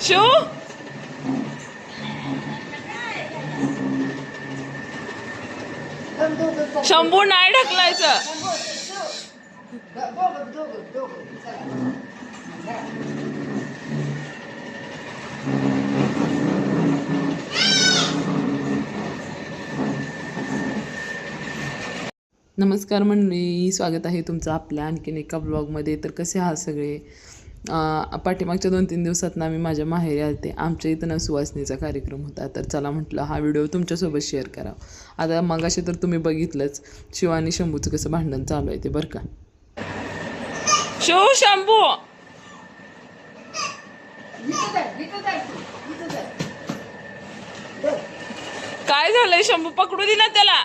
Show Shambhu नाही ढकलायचं. नमस्कार मंडळी, स्वागत आहे तुमचं आपल्या आणखीन एका ब्लॉगमध्ये. तर कसे आहात सगळे? पाठीमागच्या 2-3 दिवसात ना मी माझ्या माहेरी आलते. आमच्या इथं ना सुवासनीचा कार्यक्रम होता. तर चला म्हटलं हा व्हिडिओ तुमच्यासोबत शेअर करा. आता मगाशी तर तुम्ही बघितलंच शिव आणि शंभूचं कसं भांडण चालू आहे ते, बरं का. शिव शंभू काय झालंय? शंभू पकडू दिला त्याला.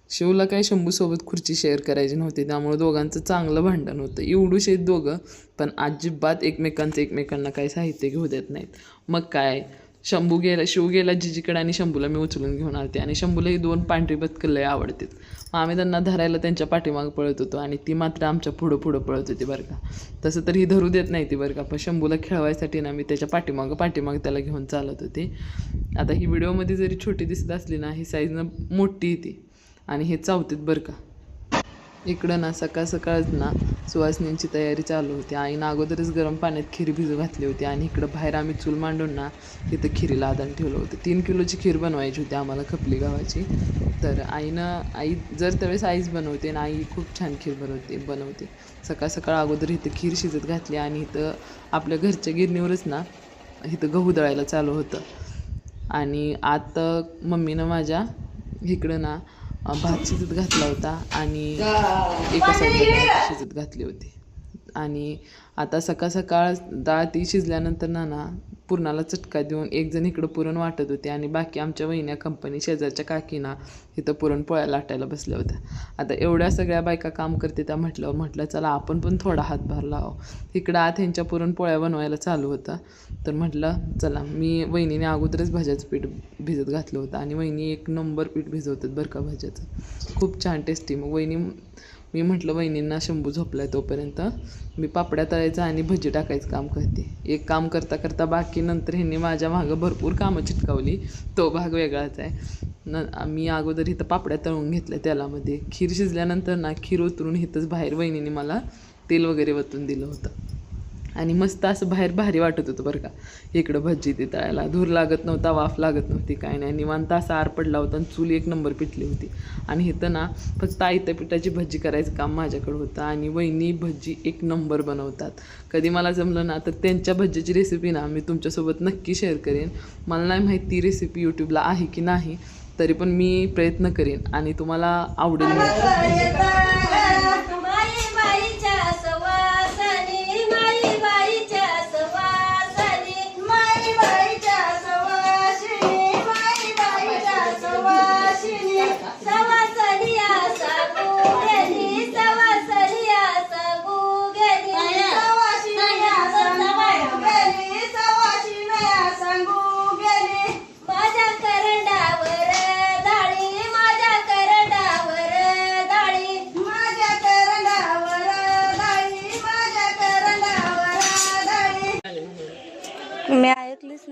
शिवला काय शंभू सोबत खुर्ची शेअर करायची नव्हती, त्यामुळे दोघांचं चांगलं भांडण होतं. एवढूशे दोघं पण अजिबात एकमेकांना काही साहित्य घेऊ देत नाहीत. मग काय, शिव गेला जिजीकडे आणि शंभूला मी उचलून घेऊन आलते. आणि शंभूला ही 2 पांढरी बदकं लय आवडतात. मग आम्ही त्यांना धरायला त्यांच्या पाठीमागं पळत होतो आणि ती मात्र आमच्या पुढं पळत होती, बरं का. तसं तर ही धरू देत नाही ती, बरं का. पण शंभूला खेळवायसाठी ना मी त्याच्या पाठीमागं त्याला घेऊन चालत होते. आता ही व्हिडिओमध्ये जरी छोटी दिसत असली ना, ही साईजनं मोठी ती आणि हे चावतात, बरं का. इकडं ना सकाळच ना सुवासनींची तयारी चालू होती. आईनं अगोदरच गरम पाण्यात खीर भिजू घातली होती आणि इकडं बाहेर आम्ही चूल मांडून ना तिथं खिरीला आदान ठेवलं होतं. 3 किलोची खीर बनवायची होती आम्हाला, खपली गावाची. तर आई जर त्यावेळेस आईच बनवते आणि आई खूप छान खीर बनवते. सकाळ अगोदर इथं खीर शिजत घातली आणि इथं आपल्या घरच्या गिरणीवरच ना इथं गहू दळायला चालू होतं. आणि आता मम्मीनं माझ्या इकडं ना भात शिजत घातला होता आणि एका साईडला शिजत घातली होती. आणि आता सकाळ डाळ ती शिजल्यानंतर ना पुरणाला चटका देऊन एक जण इकडं पुरण वाटत होते आणि बाकी आमच्या वहिन्या कंपनी शेजारच्या काकीना इथं पुरणपोळ्या लाटायला बसल्या होत्या. आता एवढ्या सगळ्या बायका काम करते त्या म्हटलं चला आपण पण थोडा हातभार लावावं. इकडं आत ह्यांच्या पुरणपोळ्या बनवायला चालू होतं. तर म्हटलं चला, वहिनीने अगोदरच भाज्याचं पीठ भिजत घातलं होतं आणि वहिनी 1 नंबर पीठ भिजवतात, बरं का, भाज्याचं. खूप छान टेस्टी. मग मी म्हटलं वहिनींना शंभू झोपलाय तोपर्यंत मी पापड्या तळायचं आणि भजी टाकायचं काम करते. एक काम करता बाकी नंतर ह्यांनी माझ्या मागं भरपूर कामं चिटकावली. तो भाग वेगळाच आहे. मी अगोदर इथं पापड्या तळून घेतल्या तेलामध्ये. खीर शिजल्यानंतर ना खीर उतरून इथंच बाहेर वहिनीने मला तेल वगैरे वतून दिलं होतं आणि मस्त असं बाहेर भारी वाटत होतं, बरं का. इकडं भजी ते तळायला धूर लागत नव्हता, वाफ लागत नव्हती, काय नाही. निवांत असा आर पडला होता आणि चूल 1 नंबर पिटली होती. आणि इथं ना फक्त आयत्या पिठाची भजी करायचं काम माझ्याकडं होतं आणि वहिनी भजी 1 नंबर बनवतात. कधी मला जमलं ना तर त्यांच्या भजीची रेसिपी ना मी तुमच्यासोबत नक्की शेअर करेन. मला नाही माहीत ती रेसिपी यूट्यूबला आहे की नाही, तरी पण मी प्रयत्न करेन आणि तुम्हाला आवडेल.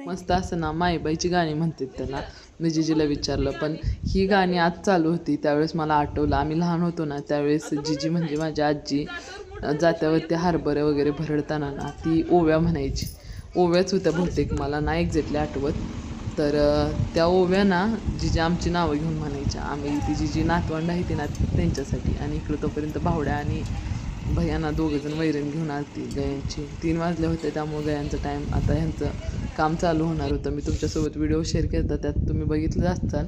मस्त असं ना माईबाईची गाणी म्हणतात त्यांना. मी जिजीला विचारलं, पण ही गाणी आज चालू होती त्यावेळेस मला आठवलं, आम्ही लहान होतो ना त्यावेळेस जिजी म्हणजे माझी आजी जात्यावरती हरभरे वगैरे भरडताना ना ती ओव्या म्हणायची. ओव्याच होत्या बहुतेक, मला नाही एक्झॅक्टली आठवत. तर त्या ओव्या ना जिजी आमची नावं घेऊन म्हणायच्या. आम्ही ती जिजी नातवंड आहे ती ना त्यांच्यासाठी. आणि इकडं तोपर्यंत भावड्या आणि भैयाना 2 जण वैरण घेऊन आलती गायांची. 3 वाजले होते, त्यामुळे गायांचं टाईम आता ह्यांचं काम चालू होणार होतं. मी तुमच्यासोबत व्हिडिओ शेअर केला, त्यात तुम्ही बघितलं असताल.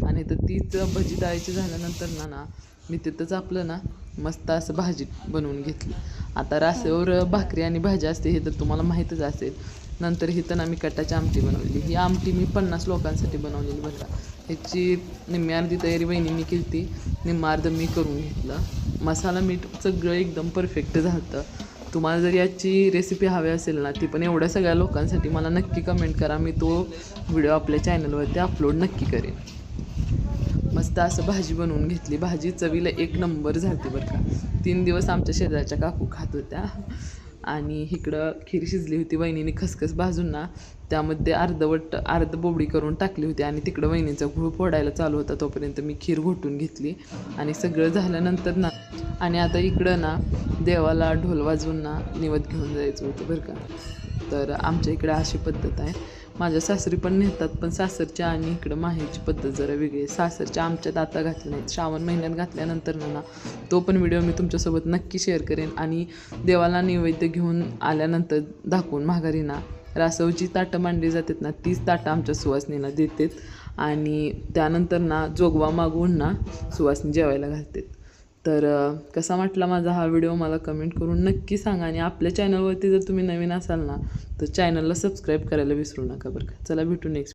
आणि तर तीच भजी तळायची झाल्यानंतर ना मी तिथंच आपलं ना मस्त असं भाजी बनवून घेतली. आता रासेवर भाकरी आणि भाजी असते हे तर तुम्हाला माहीतच असेल. नंतर इथं ना मी कटाची आमटी बनवली. ही आमटी मी 50 लोकांसाठी बनवलेली, बरं का. ह्याची निम्मी अर्धी तयारी वहिनींनी केली होती, निम्मा अर्ध मी करून घेतलं. मसाला मीठ सगळं एकदम परफेक्ट झालं. तुम्हाला जर याची रेसिपी हवी असेल ना, ती पण एवढ्या सगळ्या लोकांसाठी, मला नक्की कमेंट करा. मी तो व्हिडिओ आपल्या चॅनलवरती अपलोड नक्की करेन. मस्त असं भाजी बनवून घेतली. भाजी चवीला एक नंबर झाली बरं का. 3 दिवस आमच्या शेजारच्या काकू खात होत्या. आणि इकडं खीर शिजली होती. वहिनीने खसखस भाजून ना त्यामध्ये अर्ध बोबडी करून टाकली होती आणि तिकडं वहिनीचा गुळ फोडायला चालू होता. तोपर्यंत मी खीर घोटून घेतली आणि सगळं झाल्यानंतर ना आणि आता इकडं ना देवाला ढोल वाजवून ना निवद घेऊन जायचं होतं बरं का. तर आमच्या इकडे अशी पद्धत आहे. माझ्या सासरी पण नेतात, पण सासरच्या आणि इकडं माहेरची पद्धत जरा वेगळी आहे. सासरच्या आमच्यात आता घातल्या नाहीत, श्रावण महिन्यात घातल्यानंतर ना तो पण व्हिडिओ मी तुमच्यासोबत नक्की शेअर करेन. आणि देवाला नैवेद्य घेऊन आल्यानंतर दाखवून माघारी ना रासवची ताटं मांडली जातात ना, तीच ताटं आमच्या सुवासनीला देतात आणि त्यानंतर ना जोगवा मागवून ना सुवासनी जेवायला घालतात. तर कसा वाटला माझा हा व्हिडिओ मला कमेंट करून नक्की सांगा. आणि आपल्या चॅनलवरती जर तुम्ही नवीन असाल ना तर चॅनलला सबस्क्राईब करायला विसरू नका बरं का. चला भेटू नेक्स्ट.